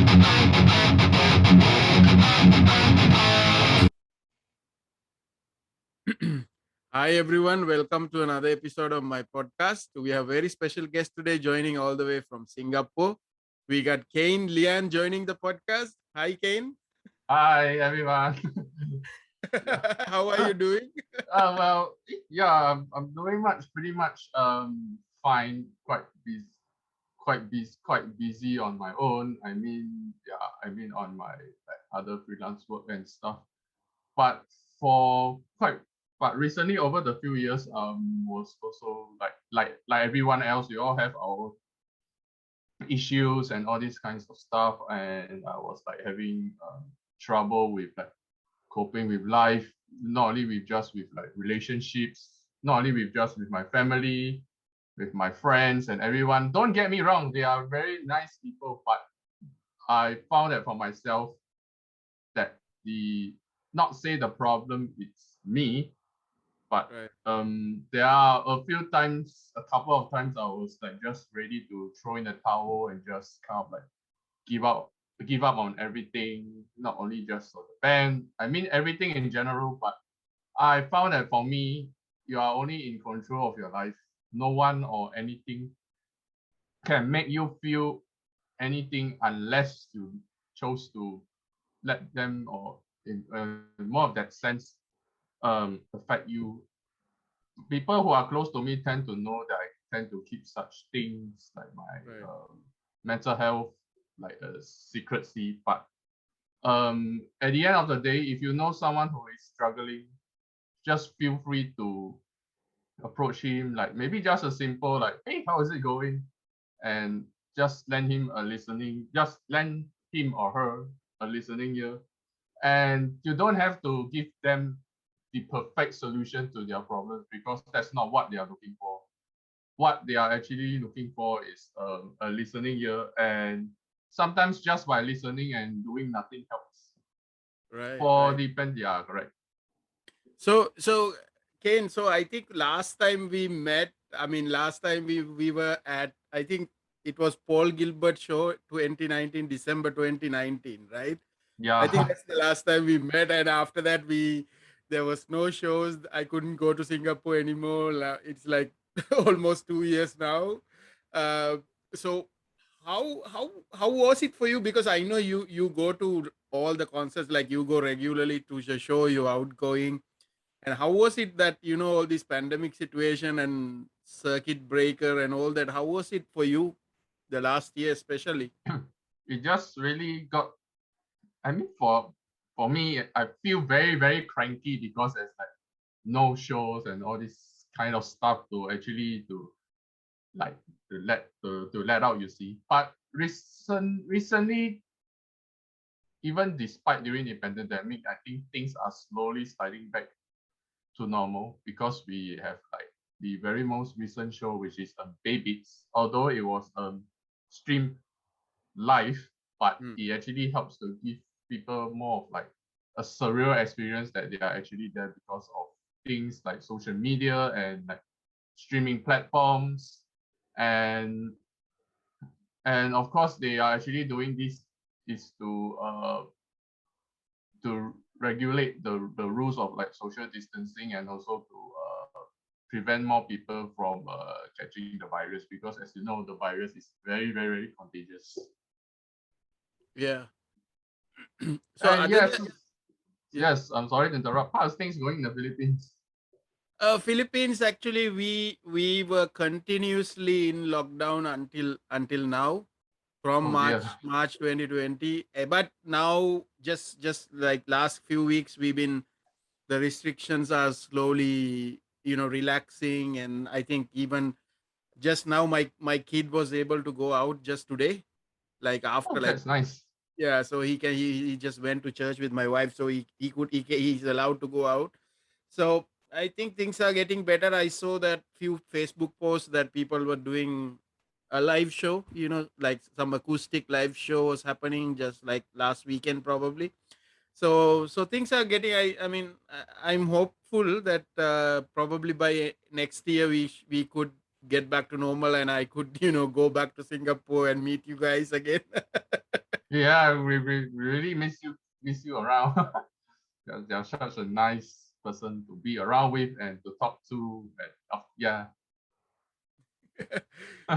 Hi everyone, welcome to another episode of my podcast. We have a very special guest today joining all the way from Singapore. We got Caine Lian joining the podcast. Hi Caine. Hi everyone. Yeah. How are you doing? Well, yeah, I'm doing pretty much fine. Quite busy on my own. On my other freelance work and stuff. But for quite but recently over the few years was also like everyone else, we all have our issues and all these kinds of stuff, and I was like having trouble with like coping with life, not only with like relationships, not only with just with my family, with my friends and everyone. Don't get me wrong, they are very nice people, but I found that for myself that the not say the problem it's me, but Right. there are a couple of times I was like just ready to throw in the towel and just kind of like give up give up on everything, not only just for the band, I mean everything in general. But I found that for me, you are only in control of your life. No one or anything can make you feel anything unless you chose to let them, or in more of that sense, affect you. People who are close to me tend to know that I tend to keep such things like my Right. mental health like a secrecy. But at the end of the day, if you know someone who is struggling, just feel free to approach him, like maybe just a simple like, hey, how is it going? And just lend him or her a listening ear. And you don't have to give them the perfect solution to their problems, because that's not what they are looking for. What they are actually looking for is a listening ear, and sometimes just by listening and doing nothing helps. Right. For Right. the band, yeah, correct. So Caine, so I think last time we met, last time we were at, I think it was Paul Gilbert show 2019, December 2019, right? I think Yeah. that's the last time we met, and after that, there was no shows. I couldn't go to Singapore anymore. It's like almost 2 years now. Uh, so how was it for you? Because I know you go to all the concerts, like you go regularly to the show. You're outgoing, and how was it that all this pandemic situation and circuit breaker and all that? How was it for you the last year, especially? It just really got, I mean, for me, I feel very, very cranky because there's like no shows and all this kind of stuff to actually to like to let out, you see. But recently, even despite during the pandemic, I think things are slowly sliding back to normal, because we have like the very most recent show, which is Babies. Although it was streamed live, but Hmm. it actually helps to give people more of like a surreal experience that they are actually there because of things like social media and like streaming platforms. and and of course they are actually doing this is to regulate the rules of like social distancing, and also to prevent more people from catching the virus, because as you know, the virus is very, very, very contagious. Yeah. So And other than yes, yeah, I'm sorry to interrupt. How's things going in the Philippines? Philippines, actually we were continuously in lockdown until now, from Oh dear. March 2020. But now just like last few weeks, the restrictions are slowly relaxing, and I think even just now my kid was able to go out just today, like Oh, after like, that's nice. yeah, so he just went to church with my wife, so he's allowed to go out. So I think things are getting better. I saw that few Facebook posts that people were doing a live show, like some acoustic live show was happening just like last weekend probably. So things are getting, I'm hopeful that probably by next year we could get back to normal, and I could go back to Singapore and meet you guys again. Yeah, we really miss you around. You're such a nice person to be around with and to talk to. And, yeah,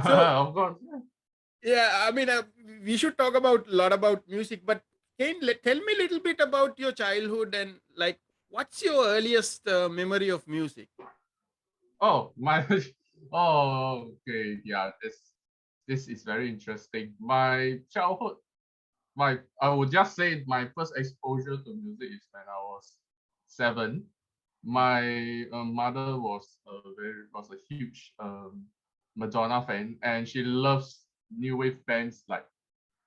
So of course. yeah, I mean, we should talk about a lot about music, but tell me a little bit about your childhood and like, what's your earliest memory of music? Oh, my. Oh, okay. Yeah, this is very interesting. My childhood, I would just say my first exposure to music is when I was 7. My mother was a huge Madonna fan, and she loves new wave bands like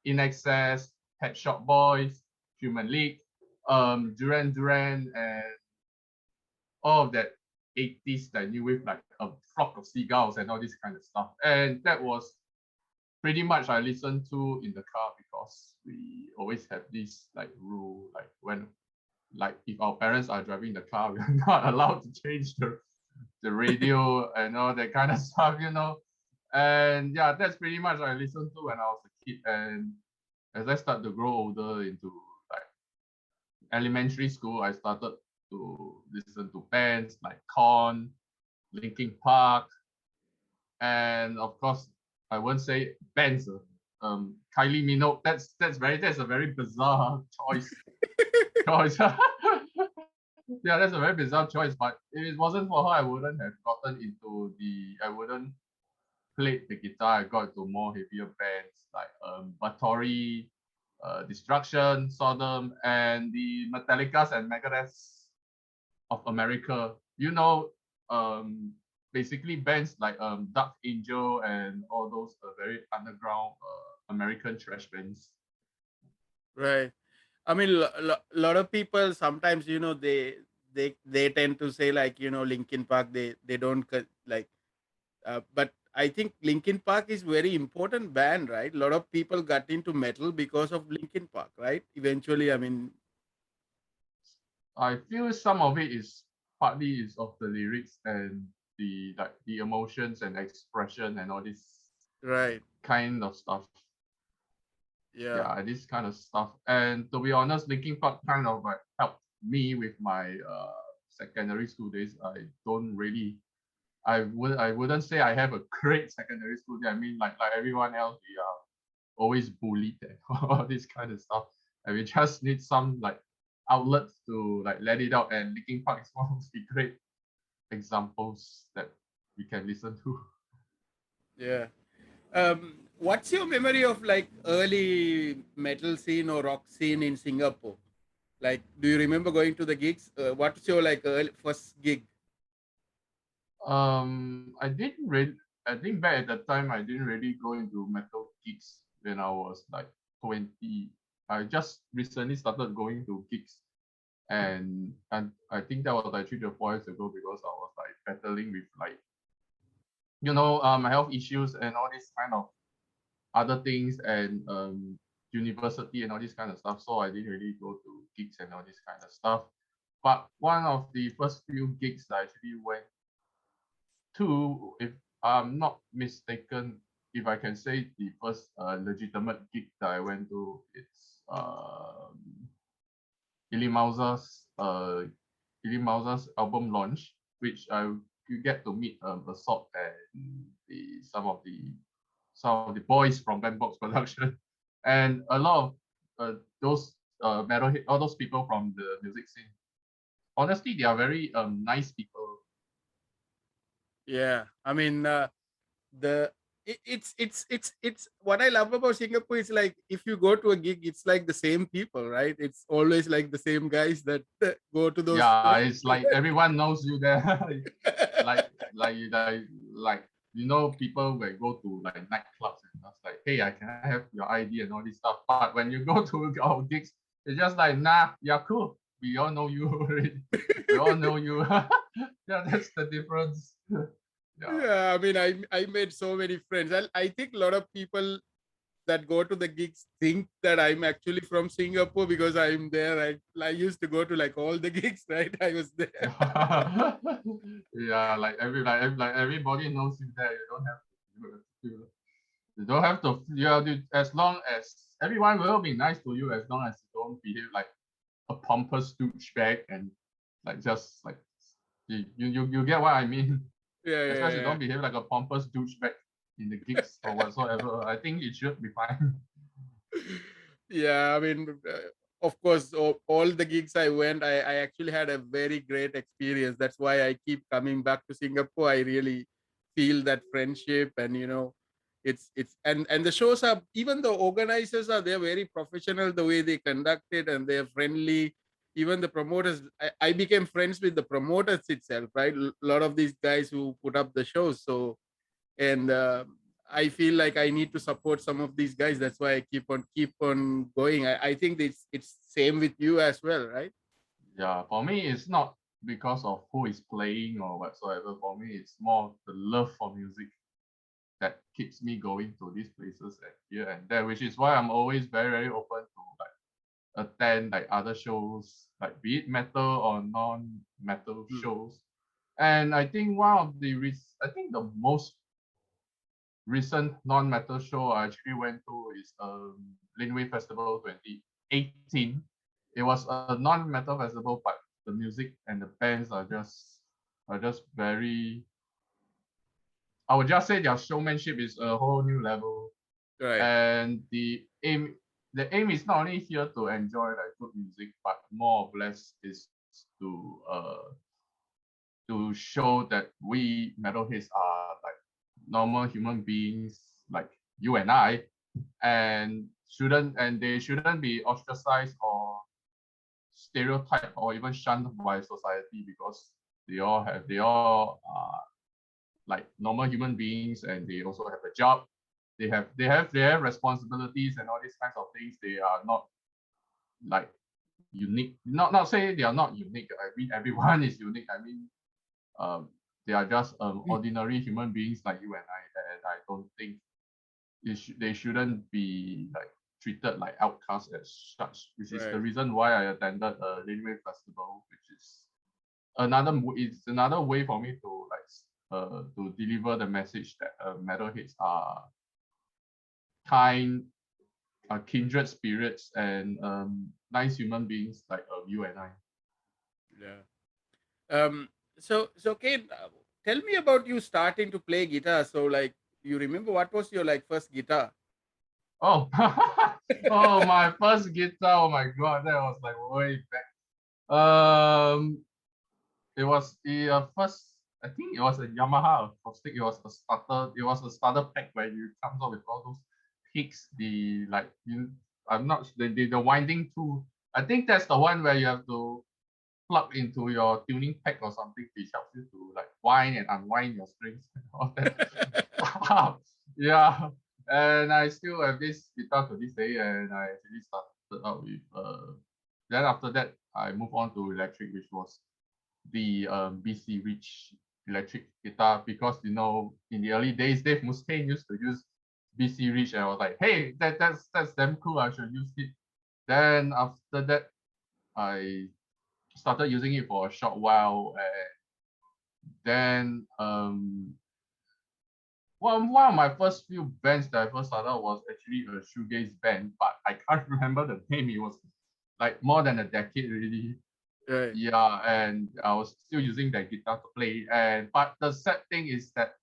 In Excess, Pet Shop Boys, Human League, Duran Duran, and all of that 80s that new wave like a flock of seagulls and all this kind of stuff. And that was pretty much I listen to in the car because we always have this like rule, like when like if our parents are driving the car, we are not allowed to change the radio and all that kind of stuff. And yeah, that's pretty much I listened to when I was a kid. And as I start to grow older into like elementary school, I started to listen to bands like Korn, Linkin Park, and of course, I won't say bands. Kylie Minogue. That's a very bizarre choice. Yeah, that's a very bizarre choice. But if it wasn't for her, I wouldn't have gotten into I wouldn't played the guitar. I got into more heavier bands like Bathory, Destruction, Sodom, and the Metallicas and Megadeths of America. Um, basically bands like Dark Angel and all those very underground American trash bands. Right. I mean, lot of people sometimes, they tend to say like, Linkin Park, they don't like, but I think Linkin Park is very important band, right? A lot of people got into metal because of Linkin Park, right? Eventually, I mean, I feel some of it is partly is of the lyrics and the emotions and expression and all this right. kind of stuff. Yeah. Yeah, this kind of stuff. And to be honest, Linkin Park kind of like helped me with my secondary school days. I wouldn't say I have a great secondary school day. I mean, like everyone else, we are always bullied and all this kind of stuff, and we just need some like outlets to like let it out. And Linkin Park is one of the great examples that we can listen to. Yeah. What's your memory of like early metal scene or rock scene in Singapore? Like, do you remember going to the gigs? What's your like first gig? I didn't really. I think back at the time, I didn't really go into metal gigs when I was like 20. I just recently started going to gigs, and I think that was like 3 to 4 years ago because I was like battling with like my health issues and all these kind of other things and university and all this kind of stuff. So I didn't really go to gigs and all this kind of stuff. But one of the first few gigs that I actually went to, if I'm not mistaken, if I can say the first legitimate gig that I went to, it's Illy Mauser's album launch, which you get to meet Assault and some of the boys from Bandbox Production, and a lot of those metalhead, all those people from the music scene. Honestly, they are very nice people. Yeah, I mean, the it's what I love about Singapore is like if you go to a gig, it's like the same people, right? It's always like the same guys that go to those Yeah, shows. it's like everyone knows you there. like like people will go to like nightclubs and stuff like, hey, can I have your ID and all this stuff. But when you go to our gigs, it's just like, nah, yeah, cool. We all know you already. We all know you. Yeah, that's the difference. Yeah. Yeah, I mean, I made so many friends. I think a lot of people that go to the gigs think that I'm actually from Singapore because I'm there. I used to go to like all the gigs, right? I was there. Yeah, like everybody knows you there. You don't have to. You don't have to. You have to, as long as everyone will be nice to you, as long as you don't behave like a pompous douchebag and like just like you get what I mean. Yeah, As long as you yeah, don't behave like a pompous douchebag in the gigs or whatsoever, I think it should be fine. yeah. Yeah, I mean, of course, all the gigs I went, I actually had a very great experience. That's why I keep coming back to Singapore. I really feel that friendship, and it's and the shows are, even the organizers are, they're very professional the way they conduct it, and they're friendly. Even the promoters, I became friends with the promoters itself, right? A lot of these guys who put up the shows. So, and I feel like I need to support some of these guys. That's why I keep on going. I think it's same with you as well, right? Yeah, for me, it's not because of who is playing or whatsoever. For me, it's more the love for music that keeps me going to these places and here and there, which is why I'm always very, very open to like attend like other shows, like be it metal or non-metal Mm. shows. And I think one of the I think the most recent non-metal show I actually went to is Linway Festival 2018. It was a non-metal festival, but the music and the bands are just very. I would just say their showmanship is a whole new level, Right. and the aim is not only here to enjoy like good music, but more or less is to show that we metalheads are like normal human beings like you and I, and they shouldn't be ostracized or stereotyped or even shunned by society because they all are like normal human beings and they also have a job. They have responsibilities and all these kinds of things. They are not like unique. Not say they are not unique. I mean everyone is unique. I mean um, they are just ordinary human beings like you and I, and I don't think they shouldn't be like treated like outcasts as such, which is the Right. reason why I attended a Linway Festival, which is another way for me to like to deliver the message that metalheads are kind, kindred spirits, and nice human beings like you and I. Yeah. Um. So Kate, tell me about you starting to play guitar. So, like, you remember what was your like first guitar? Oh, oh, my first guitar. Oh my god, that was like way back. Um, it was the first. I think it was a Yamaha acoustic. It was a starter. It was a starter pack where you comes out with all those picks. The like you. I'm not the winding tool. I think that's the one where you have to plug into your tuning pack or something, which helps you to like wind and unwind your strings and all that. Yeah, and I still have this guitar to this day, and I actually started out with then after that I moved on to electric, which was the BC Rich electric guitar, because in the early days Dave Mustaine used to use BC Rich, and I was like, hey, that's damn cool, I should use it. Then after that I started using it for a short while, and then one of my first few bands that I first started was actually a shoegaze band, but I can't remember the name. It was like more than a decade already. Right. Yeah, and I was still using that guitar to play. But the sad thing is that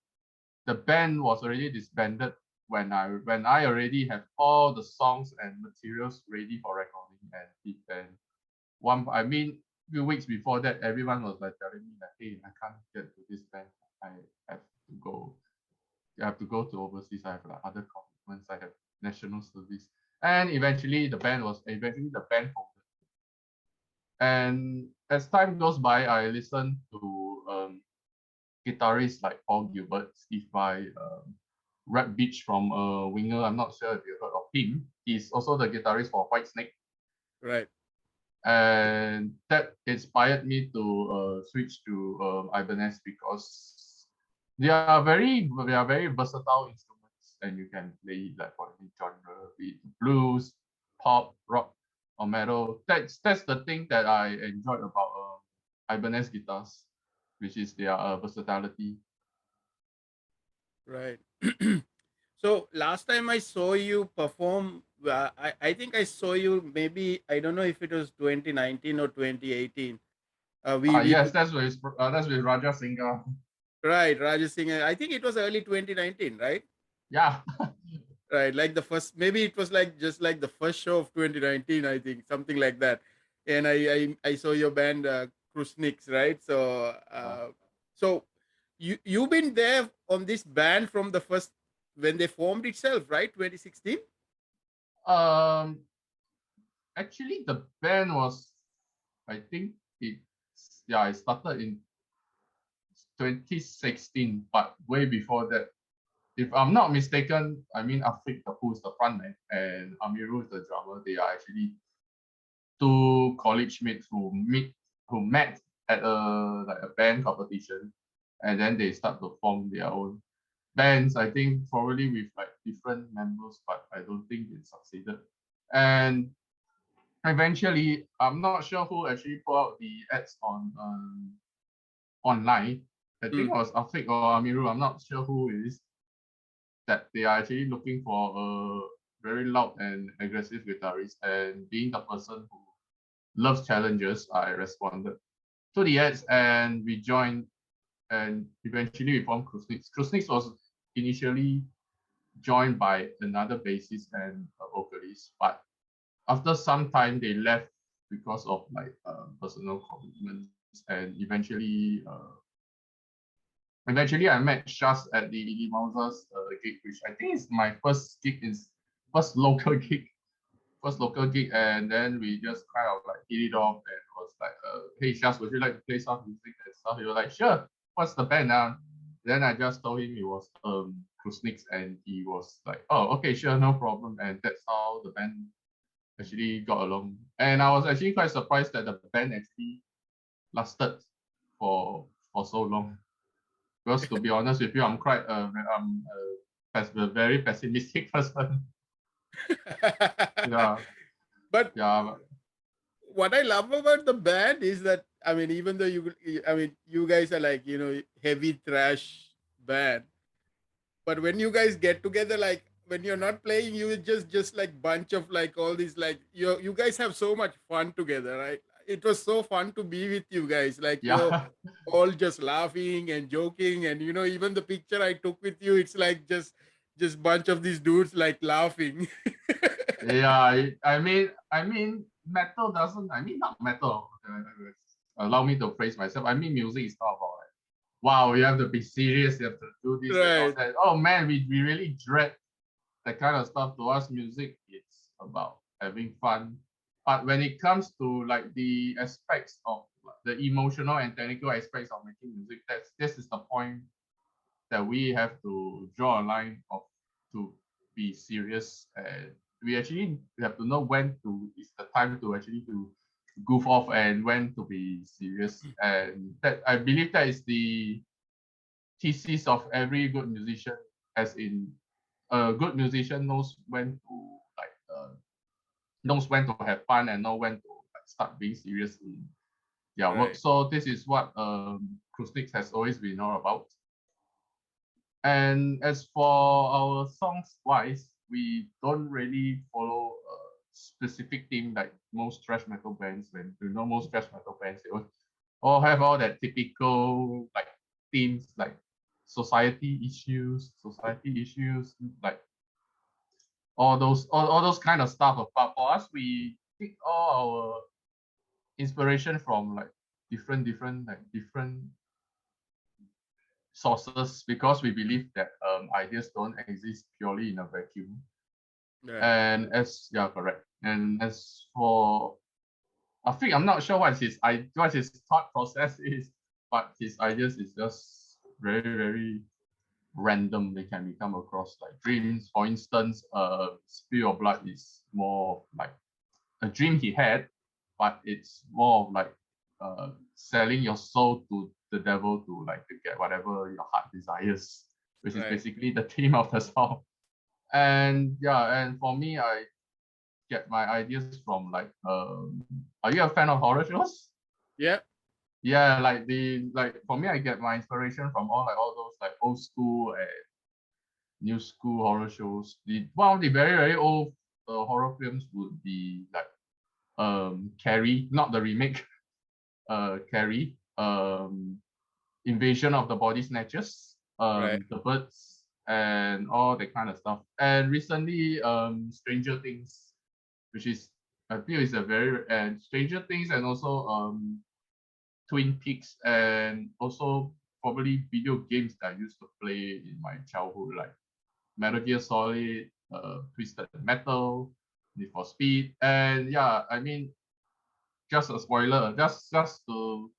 the band was already disbanded when I already have all the songs and materials ready for recording, and I mean few weeks before that, everyone was like telling me that, hey, I can't get to this band. I have to go. I have to go to overseas. I have like other commitments. I have national service. And eventually the band folded. And as time goes by, I listened to guitarists like Paul Gilbert, Steve Vai, Red Beach from Winger. I'm not sure if you heard of him. He's also the guitarist for Whitesnake, Right. and that inspired me to switch to Ibanez, because they are very versatile instruments, and you can play it like for any genre, be it blues, pop, rock, or metal. That's the thing that I enjoyed about Ibanez guitars, which is their versatility. Right. So last time I saw you perform, I think I saw you maybe, I don't know if it was 2019 or 2018. We Yes, took, that's with Raja Singha. right, Raj Singh. I think it was early 2019, right? Yeah. Right, like the first, maybe it was like just like the first show of 2019, I think, something like that. And I saw your band, Krusnix, right? So you've been there on this band from the first when they formed itself, right? 2016. Um, Actually, the band was, I think it started in 2016, but way before that. If I'm not mistaken, I mean, Afik, who's the frontman, and Amiru is the drummer. They are actually two college mates who met at a band competition, and then they start to form their own bands. I think probably with like different members, but I don't think it succeeded. And eventually, I'm not sure who actually put out the ads on online. I think Hmm. it was Afik or Amiru. I'm not sure who it is, that they are actually looking for a very loud and aggressive guitarist. And being the person who loves challenges, I responded to the ads and we joined. And eventually we formed Krusnix. Krusnix was initially joined by another bassist and a vocalist, but after some time they left because of like personal commitments. And eventually I met Shaz at the Mouse's gig, which I think is my first local gig, and then we just kind of like hit it off and was like, hey Shaz, would you like to play some music and stuff? He was like, sure. What's the band now? Then I just told him it was Krusnix, and he was like, oh, okay, sure, no problem. And that's how the band actually got along. And I was actually quite surprised that the band actually lasted for so long. Because to be honest with you, I'm a very pessimistic person. Yeah, But yeah, what I love about the band is that, I mean, even though I mean, you guys are like, heavy thrash band, but when you guys get together, like when you're not playing, you just like bunch of like all these, like you guys have so much fun together, right? It was so fun to be with you guys. Like you're yeah, all just laughing and joking, and even the picture I took with you, it's like just bunch of these dudes like laughing. yeah. I mean, metal doesn't. I mean, not metal. Allow me to praise myself. I mean, music is not about like, wow, you have to be serious, you have to do this and all Right, that. Oh man, we really dread that kind of stuff. To us, music it's about having fun. But when it comes to like the aspects of the emotional and technical aspects of making music, this is the point that we have to draw a line of to be serious. And we actually have to know when to is the time to actually to goof off and when to be serious. And that I believe that is the thesis of every good musician, as in a good musician knows when to knows when to have fun and know when to like, start being serious in their work. right, So this is what Krusnix has always been all about. And as for our songs wise, we don't really follow a specific theme like most thrash metal bands. When you know most thrash metal bands, they all have all that typical like themes like society issues, like all those kind of stuff. But for us, we take all our inspiration from like different sources, because we believe that ideas don't exist purely in a vacuum. right. And as yeah, correct. And as for I think I'm not sure what his thought process is, but his ideas is just very random. They can become across like dreams. For instance, Spill of Blood is more like a dream he had, but it's more of like selling your soul to the devil to like to get whatever your heart desires, which is Right. basically the theme of the song. And yeah, and for me, I get my ideas from like are you a fan of horror shows? Yeah. Yeah, like for me, I get my inspiration from all those like old school new school horror shows. One of the very very old horror films would be like Carrie, not the remake, Carrie, Invasion of the Body Snatchers, Right. The Birds, and all that kind of stuff. And recently, Stranger Things, which is I feel is a very and Stranger Things and also Twin Peaks and also probably video games that I used to play in my childhood, like Metal Gear Solid, Twisted Metal, Need for Speed, and yeah, I mean, just a spoiler, just to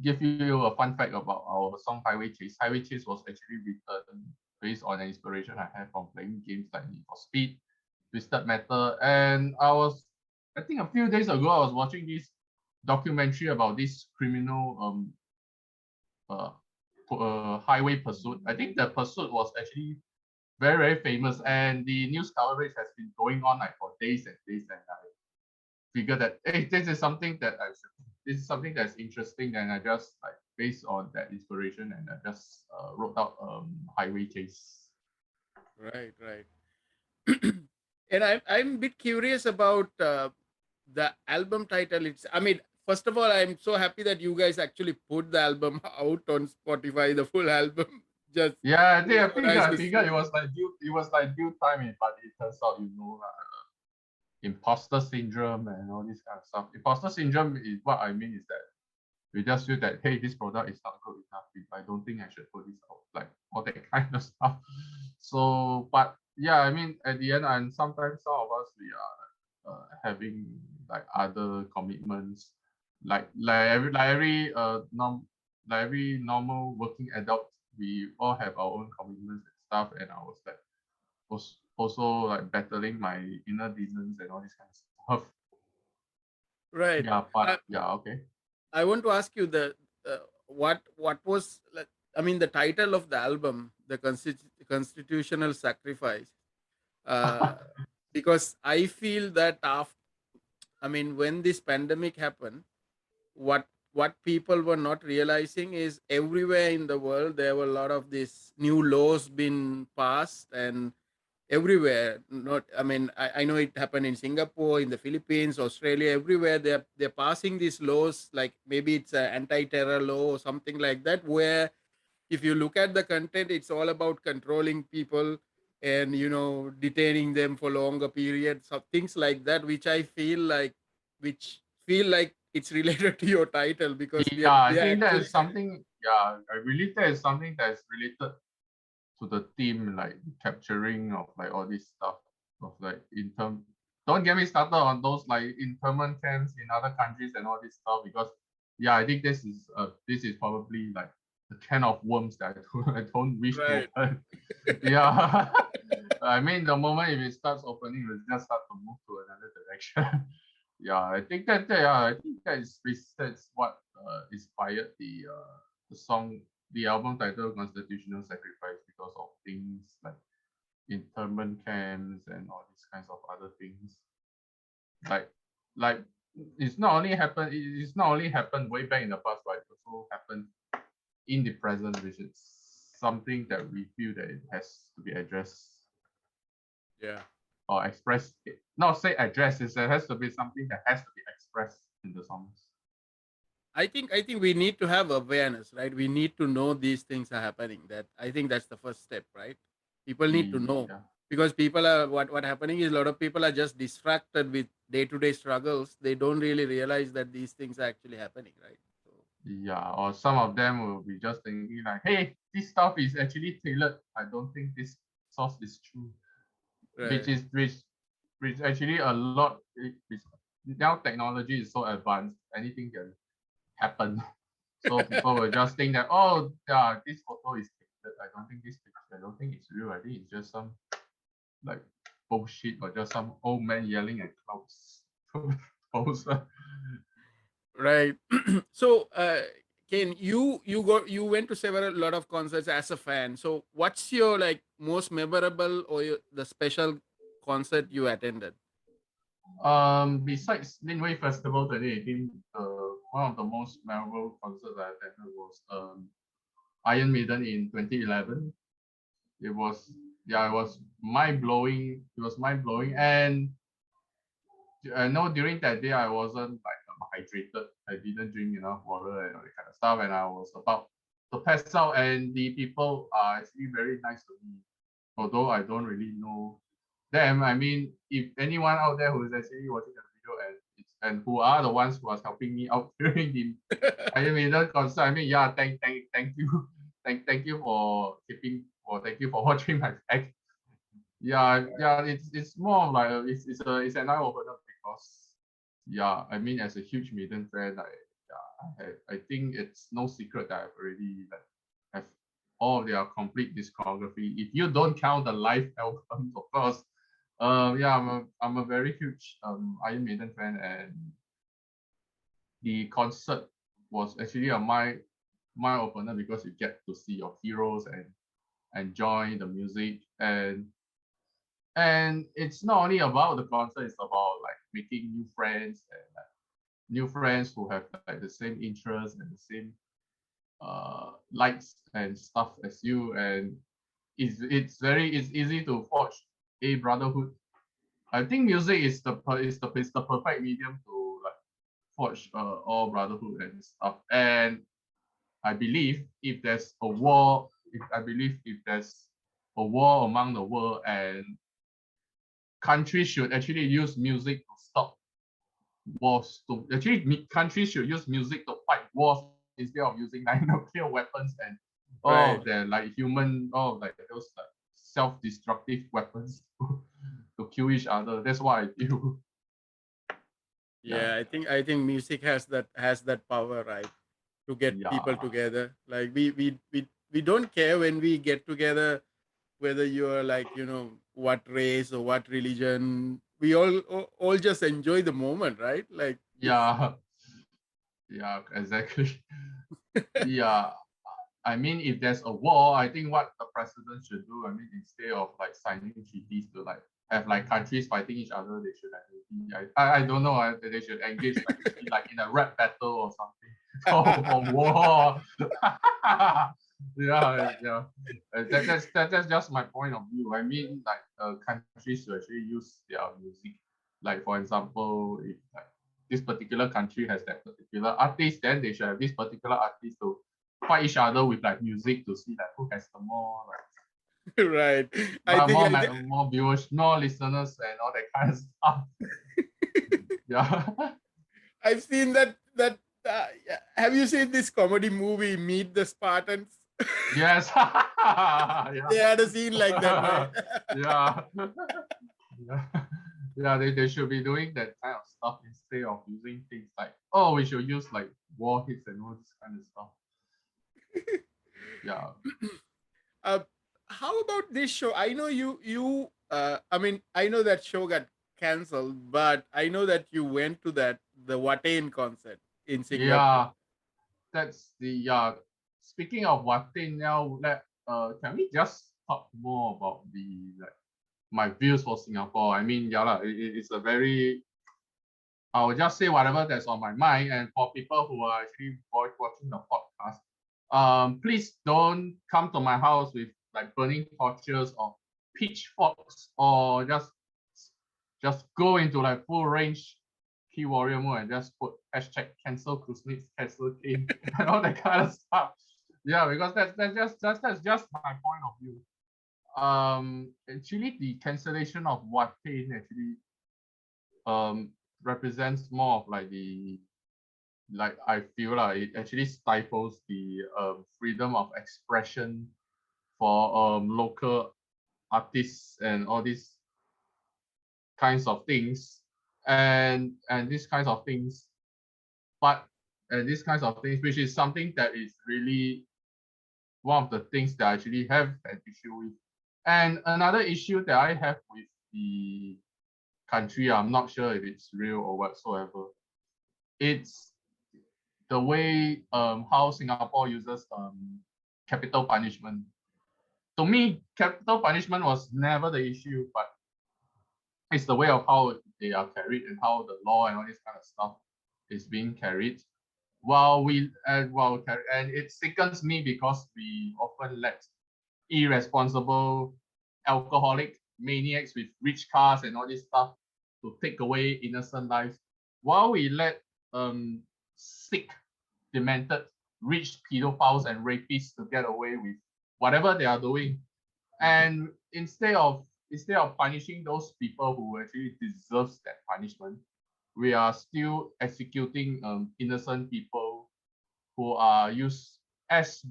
give you a fun fact about our song Highway Chase. Highway Chase was actually written based on an inspiration I had from playing games like Need for Speed, Twisted Metal, and I think a few days ago, I was watching this documentary about this criminal uh, highway pursuit. I think the pursuit was actually very very famous, and the news coverage has been going on like for days and days. And I figured that hey, this is something that's interesting, and I just like based on that inspiration, and I just wrote out Highway Chase. Right, right. And I'm a bit curious about the album title. It's I mean, first of all, I'm so happy that you guys actually put the album out on Spotify, the full album. Just Yeah, it's so nice I to figured see. it was like due timing, but it turns out imposter syndrome and all this kind of stuff. Imposter syndrome is what I mean is that we just feel that hey, this product is not good enough. I don't think I should put this out, like all that kind of stuff. So, but yeah, I mean, at the end, and sometimes some of us we are having like other commitments, like every normal working adult, we all have our own commitments and stuff. And I was like, was also like battling my inner demons and all this kind of stuff. Right. Yeah, but yeah, okay. I want to ask you what was like, I mean the title of the album, the constitutional sacrifice, uh, because I feel that after I mean when this pandemic happened, what people were not realizing is everywhere in the world there were a lot of these new laws being passed and everywhere. Not I mean I know it happened in Singapore, in the Philippines, Australia, everywhere they're passing these laws, like maybe it's an anti-terror law or something like that, where if you look at the content, it's all about controlling people and detaining them for longer periods of things like that, which I feel like which feel like it's related to your title because they Yeah, are I they are think that actually is something. Yeah, I believe that is something that is related to the theme, like capturing of like all this stuff of like in term. Don't get me started on those like internment camps in other countries and all this stuff because yeah, I think this is probably like the can of worms that I don't wish to right. open. Yeah, I mean the moment if it starts opening, we'll just start to move to another direction. Yeah, I think I think that's what inspired the song, the album title Constitutional Sacrifice because of things like internment camps and all these kinds of other things. Like like it's not only happened way back in the past, but it also happened in the present, which is something that we feel that it has to be addressed Yeah. or expressed. Not say addressed, it has to be something that has to be expressed in the songs. I think we need to have awareness, right? We need to know these things are happening. That I think that's the first step, right? People need to know Yeah. because people are what happening is a lot of people are just distracted with day to day struggles. They don't really realize that these things are actually happening, right? So Yeah, or some of them will be just thinking like, hey, this stuff is actually tailored. I don't think this source is true. Which right, is which actually a lot now technology is so advanced, anything can happen. So people will just think that, oh yeah, this photo is tailored. I don't think it's real. I think it's just some like bullshit or just some old man yelling at clouds. Poster. right. So, Ken, you went to several lot of concerts as a fan. So, what's your like most memorable or the special concert you attended? Besides Linway Festival 2018, one of the most memorable concerts I attended was Iron Maiden in 2011. It was yeah, it was mind blowing. It was mind blowing, and I know during that day I wasn't like hydrated. I didn't drink enough water and all that kind of stuff, and I was about to pass out. And the people are actually very nice to me, although I don't really know them. I mean, if anyone out there who is actually watching the video and who are the ones who was helping me out during the Iron Maiden concert, I mean, yeah, thank you, thank you for thank you for watching my back. Yeah, it's more of like it's an eye opener because yeah, I mean as a huge Maiden fan, I think it's no secret that I've already like have all of their complete discography. If you don't count the live albums, of course. Yeah, I'm a very huge Iron Maiden fan, and the concert was actually a my opener because you get to see your heroes and enjoy the music, and it's not only about the concert, it's about like making new friends and like, new friends who have like the same interests and the same likes and stuff as you, and it's easy to forge a brotherhood. I think music is the perfect medium to like forge all brotherhood and stuff. And I believe if there's a war, if I believe if there's a war among the world, and countries should actually use music to stop wars. To actually, countries should use music to fight wars instead of using like nuclear weapons and all of Right. their like human, all of like those like self-destructive weapons to kill each other. That's what I feel. Yeah, Yeah, I think music has that power, right? To get people yeah, together. Like we don't care when we get together whether you're like, what race or what religion. We all just enjoy the moment, right? Like it's yeah, yeah, exactly. Yeah, I mean, if there's a war, I think what the president should do, I mean, instead of like signing treaties to like have like countries fighting each other, they should like maybe, I don't know, they should engage like maybe like in a rap battle or something for war. Yeah. That's just my point of view. I mean, like countries should actually use their music. Like for example, if like this particular country has that particular artist, then they should have this particular artist to fight each other with like music to see like who has the more like right. I but think more I think more viewers, more listeners and all that kind of stuff. Yeah. I've seen that yeah. Have you seen this comedy movie Meet the Spartans? Yes. Yeah. They had a scene like that, right? Yeah. Yeah. Yeah, they should be doing that kind of stuff instead of using things like, oh, we should use like war hits and all this kind of stuff. Yeah. uh, how about this show? I know I mean, I know that show got canceled, but I know that you went to the Watain concert in Singapore. Yeah. That's the speaking of what thing now, can we just talk more about the like my views for Singapore? I mean, yeah, it's a very I will just say whatever that's on my mind. And for people who are actually watching the podcast, please don't come to my house with like burning torches or pitchforks, or just go into like full range key warrior mode and just put hashtag cancel Krusnix, cancel Caine, and all that kind of stuff. Yeah, because that's just my point of view. Actually, the cancellation of what Caine actually um represents more of like the like I feel like it actually stifles the freedom of expression for local artists and all these kinds of things, and these kinds of things, but and these kinds of things, which is something that is really one of the things that I actually have an issue with. And another issue that I have with the country, I'm not sure if it's real or whatsoever. It's the way how Singapore uses capital punishment. To me, capital punishment was never the issue, but it's the way of how they are carried and how the law and all this kind of stuff is being carried. And it sickens me because we often let irresponsible alcoholic maniacs with rich cars and all this stuff to take away innocent lives, while we let sick, demented, rich pedophiles and rapists to get away with whatever they are doing. And instead of punishing those people who actually deserves that punishment, we are still executing innocent people who are used as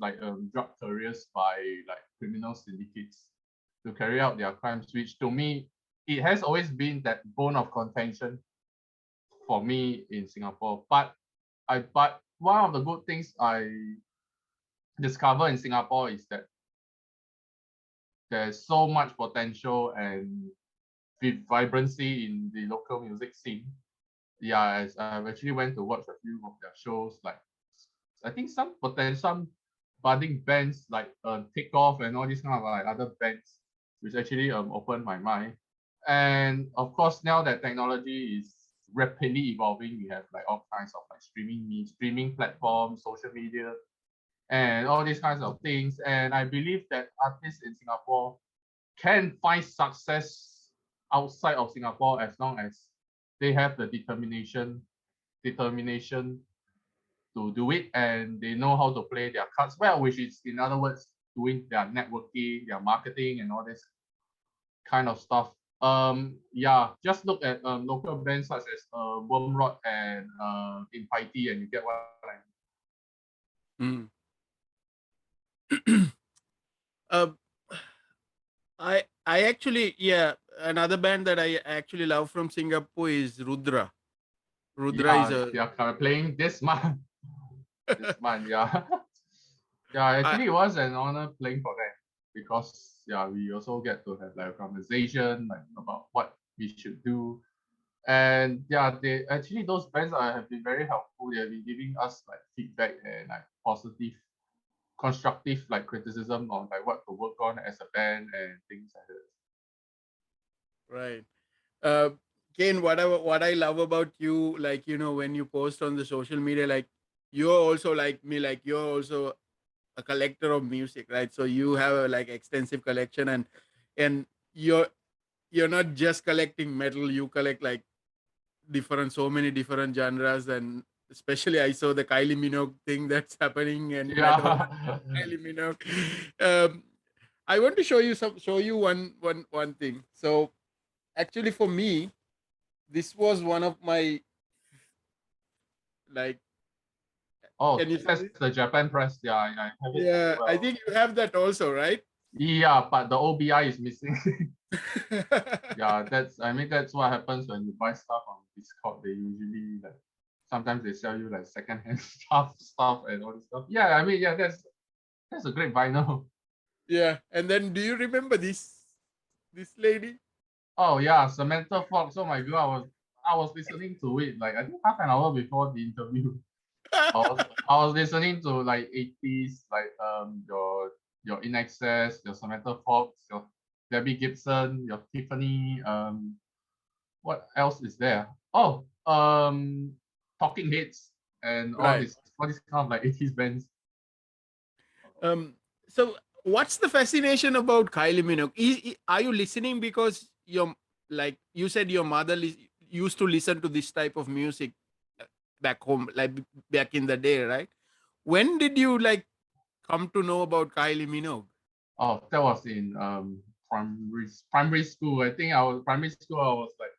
like drug carriers by like criminal syndicates to carry out their crimes, which to me it has always been that bone of contention for me in Singapore. But one of the good things I discover in Singapore is that there's so much potential and vibrancy in the local music scene. Yeah, as I've actually went to watch a few of their shows, like I think some budding bands like Takeoff and all these kind of like other bands, which actually opened my mind. And of course, now that technology is rapidly evolving, we have like all kinds of like streaming platforms, social media, and all these kinds of things. And I believe that artists in Singapore can find success outside of Singapore as long as they have the determination to do it, and they know how to play their cards well, which is in other words doing their networking, their marketing, and all this kind of stuff. Yeah, just look at local bands such as Wormrod and Impity, and you get what I mean. uh, I actually, yeah, another band that I actually love from Singapore is Rudra. Rudra is Yeah, a they are playing this month. This month, yeah. Yeah, I, actually it was an honor playing for them because yeah, we also get to have like a conversation like about what we should do. And yeah, they actually those bands have been very helpful. They have been giving us like feedback and like positive, constructive like criticism on like what to work on as a band and things like that. right. Uh, Kane, what I love about you, like, you know, when you post on the social media, like, you're also like me, like, you're also a collector of music, right? So you have a like extensive collection, and you're you're not just collecting metal, you collect like so many different genres. And especially I saw the Kylie Minogue thing that's happening, and met her Yeah. Kylie Minogue. um, I want to show you one thing. So actually for me, this was one of my, like, Oh, can you see that's this? the Japan press. Yeah, I have it as Yeah, I well. think you have that also, right? Yeah, but the OBI is missing. Yeah, that's what happens when you buy stuff on Discord. They usually like sometimes they sell you like secondhand stuff and all this stuff. Yeah, yeah, that's a great vinyl. Yeah, and then do you remember this lady? Oh yeah, Samantha Fox. Oh my god, I was listening to it like I think half an hour before the interview. I was listening to like 80s, like your In Excess, your Samantha Fox, your Debbie Gibson, your Tiffany, what else is there? Oh, Talking Heads and Right. all these kind of like 80s bands. So what's the fascination about Kylie Minogue? Are you listening because your, like you said, your mother used to listen to this type of music back home, like back in the day, right? When did you like come to know about Kylie Minogue? Oh, that was in primary school. I think I was primary school. I was like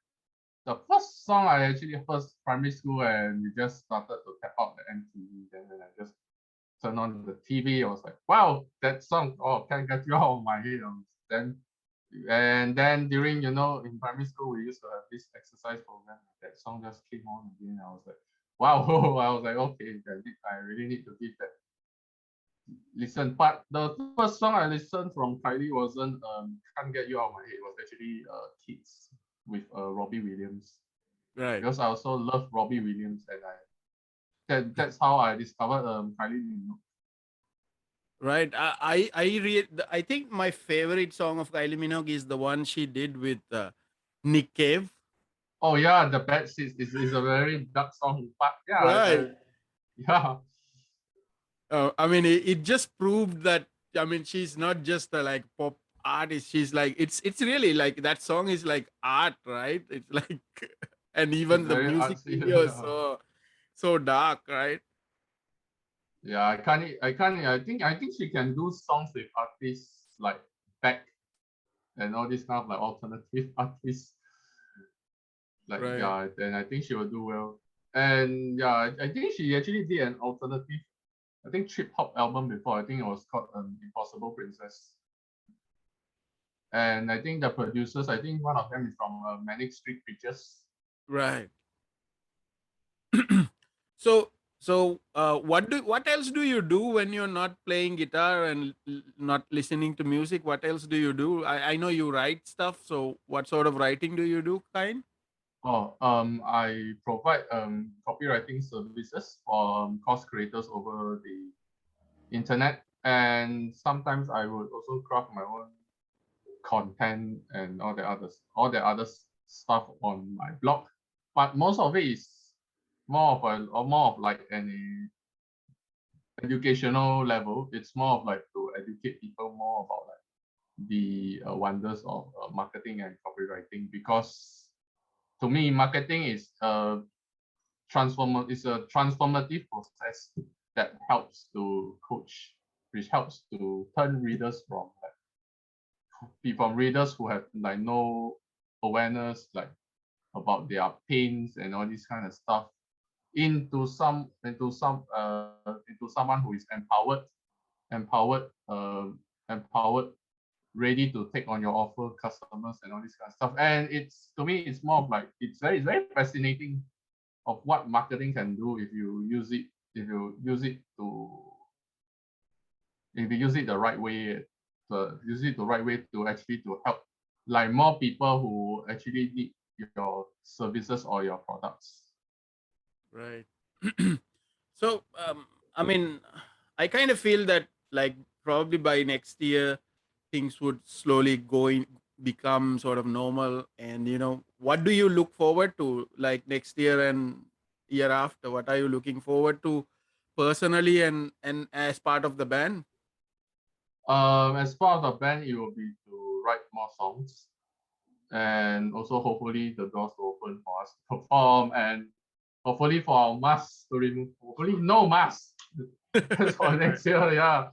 the first song I actually first primary school, and we just started to tap out the MTV. Then when I just turned on the TV, I was like, wow, that song. Oh, can't get you out of my head. Then during in primary school we used to have this exercise program. That song just came on again. I was like, wow. I was like, okay, I really need to give that listen. But the first song I listened from Kylie wasn't Can't Get You Out of My Head. It was actually Kids with Robbie Williams, Right. because I also love Robbie Williams, and that's how I discovered Kylie Minogue. Right. I think my favorite song of Kylie Minogue is the one she did with Nick Cave. Oh yeah, the Bad Seeds is a very dark song, but yeah, Right. yeah. I mean, it just proved that. I mean, she's not just a like pop artist. She's like, it's really like that song is like art, right? It's like, and It's even the very music artsy. video is so dark, right? Yeah, I think she can do songs with artists like Beck and all this kind of like alternative artists. Like Right. yeah, then I think she will do well. And yeah, I think she actually did an alternative, I think trip hop album before. I think it was called Impossible Princess. And I think the producers, I think one of them is from Manic Street Pictures. Right. So what else do you do when you're not playing guitar and not listening to music? What else do you do? I know you write stuff. So what sort of writing do you do, kind? Oh, I provide copywriting services for course creators over the internet, and sometimes I would also craft my own content and all the other stuff on my blog. But most of it is more of like an educational level. It's more of like to educate people more about like the wonders of marketing and copywriting, because to me marketing is a transformative process that helps to coach, which helps to turn readers from readers who have like no awareness like about their pains and all this kind of stuff into someone who is empowered, ready to take on your offer, customers and all this kind of stuff. And it's, to me, it's more of like, it's very fascinating of what marketing can do if you use it the right way, to actually to help like more people who actually need your services or your products. Right. So, I mean, I kind of feel that like probably by next year things would slowly become sort of normal. And what do you look forward to like next year and year after? What are you looking forward to personally and as part of the band? As part of the band, it will be to write more songs, and also hopefully the doors will open for us to perform, and hopefully for our masks to remove. Hopefully no masks. That's for next year. Yeah.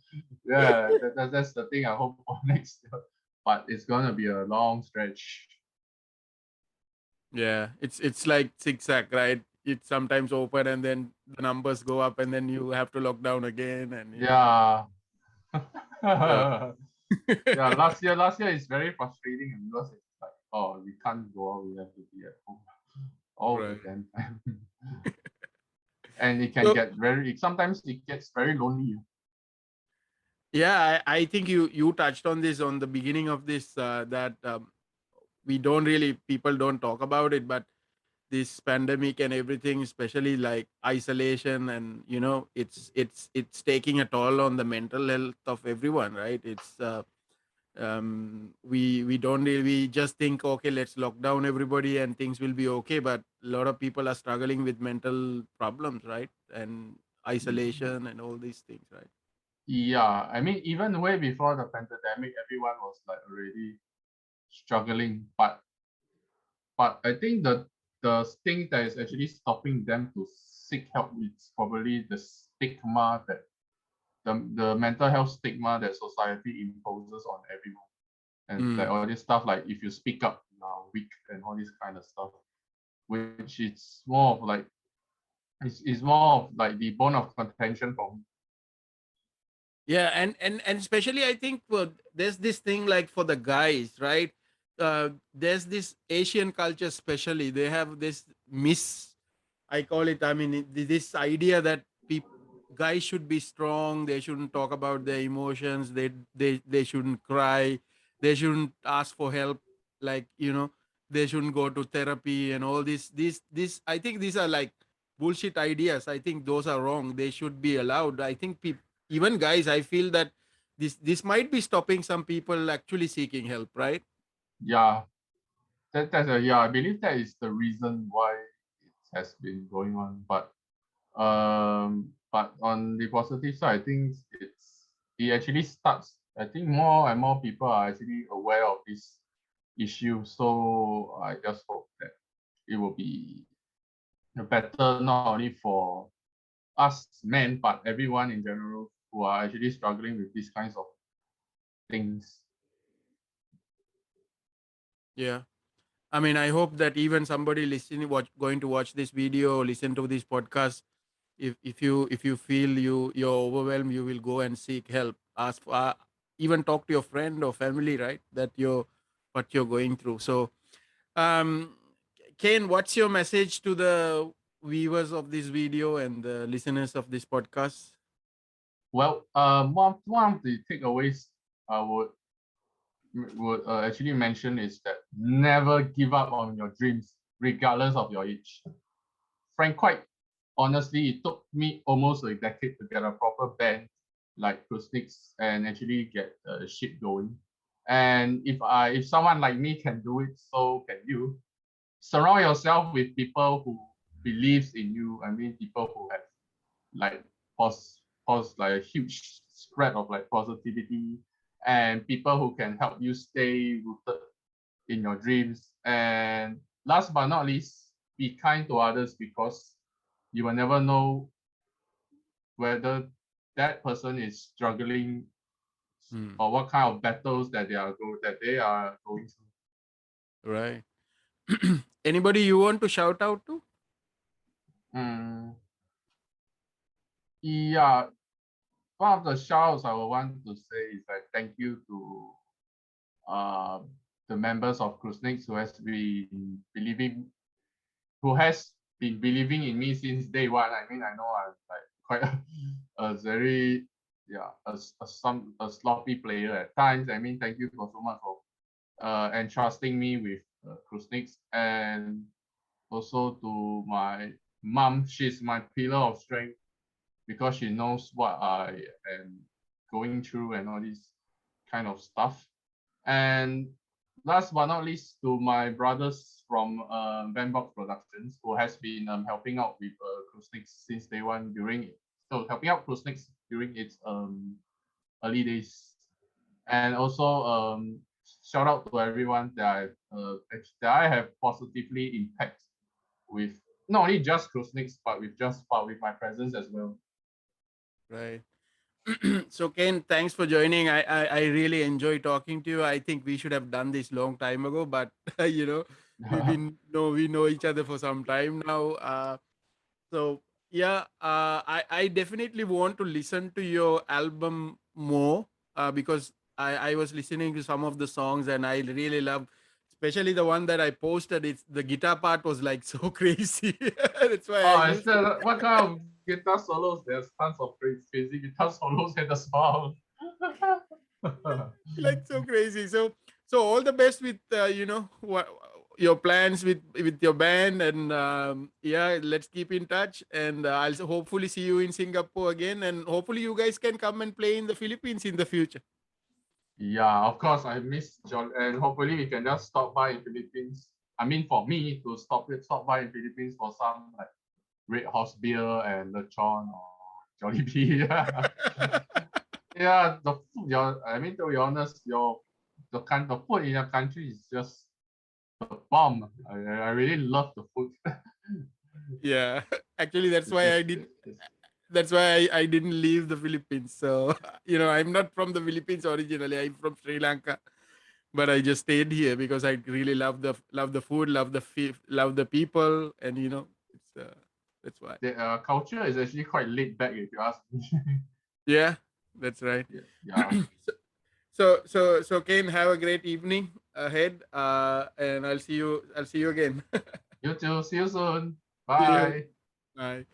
That's the thing I hope for next year. But it's gonna be a long stretch. Yeah, it's like zigzag, right? It's sometimes open and then the numbers go up and then you have to lock down again and Yeah. so Yeah. Last year is very frustrating because it's like, oh, we can't go out. We have to be at home all the right. damn time. And it can So get sometimes it gets very lonely. yeah, I think you touched on this on the beginning of this that we don't really people don't talk about it, but this pandemic and everything, especially like isolation and it's taking a toll on the mental health of everyone, right? It's we don't really, we just think okay, let's lock down everybody and things will be okay, but a lot of people are struggling with mental problems, right? And isolation and all these things, right? Yeah, I mean, even way before the pandemic, everyone was like already struggling. But I think the thing that is actually stopping them to seek help is probably the stigma that the mental health stigma that society imposes on everyone, and like Mm. all this stuff like if you speak up you are weak and all this kind of stuff, which it's more of like it's more of like the bone of contention for me. Yeah, and especially I think there's this thing like for the guys, right? There's this Asian culture, especially they have this I call it. I mean, this idea that guys should be strong. They shouldn't talk about their emotions. They shouldn't cry. They shouldn't ask for help. Like they shouldn't go to therapy and all this. This. I think these are like bullshit ideas. I think those are wrong. They should be allowed. I think even guys. I feel that this might be stopping some people actually seeking help. Right? Yeah, yeah, I believe that is the reason why it has been going on. But on the positive side, I think it actually starts I think more and more people are actually aware of this issue. So I just hope that it will be better not only for us men, but everyone in general who are actually struggling with these kinds of things. Yeah. I mean, I hope that even somebody listening, going to watch this video, or listen to this podcast, if you feel you're overwhelmed, you will go and seek help. Ask for, even talk to your friend or family, right? That you're what you're going through. So, um, Kane, what's your message to the viewers of this video and the listeners of this podcast? Well, one of the takeaways I would actually mention is that never give up on your dreams, regardless of your age. Frank, quite honestly, it took me almost a decade to get a proper band like Krusnix and actually get a ship going. And if someone like me can do it, so can you. Surround yourself with people who believes in you. I mean, people who have like like a huge spread of like positivity and people who can help you stay rooted in your dreams. And last but not least, be kind to others because you will never know whether that person is struggling or what kind of battles that they are going through. Right. Anybody you want to shout out to? Yeah, one of the shouts I would want to say is like thank you to uh, the members of Krusnix who has been believing in me since day one. I mean, I know I'm like quite a very a sloppy player at times. I mean, thank you for so much for entrusting me with Krusnix, and also to my mom. She's my pillar of strength because she knows what I am going through and all this kind of stuff. And last but not least, to my brothers from Vanbox Productions, who has been helping out with Krusnix since day one helping out Krusnix during its early days. And also shout out to everyone that I have positively impact with not only just Krusnix, but with my presence as well. Right. So Ken, thanks for joining. I really enjoy talking to you. I think we should have done this long time ago, but you know, we know each other for some time now. So yeah, I definitely want to listen to your album more because I was listening to some of the songs and I really love, especially the one that I posted. It's the guitar part was like so crazy. That's why I Oh, used it. what kind of guitar solos? There's tons of crazy guitar solos in the song. Like so crazy. So all the best with your plans with your band, and yeah, let's keep in touch, and I'll hopefully see you in Singapore again, and hopefully you guys can come and play in the Philippines in the future. Yeah, of course, I miss John, and hopefully we can just stop by in Philippines. I mean, for me to stop by in Philippines for some like Red Horse beer and lechon or Jollibee. Yeah, the food. I mean, to be honest, the food in your country is just the bomb. I really love the food. Yeah, actually that's It's why just I did it's, that's why I didn't leave the Philippines. So I'm not from the Philippines originally. I'm from Sri Lanka, but I just stayed here because I really love the food, love the people, and it's that's why. the culture is actually quite laid back if you ask me. Yeah, that's right. Yeah, yeah. So Kane, have a great evening ahead, and I'll see you again. You too. See you soon. See you. Bye. Bye.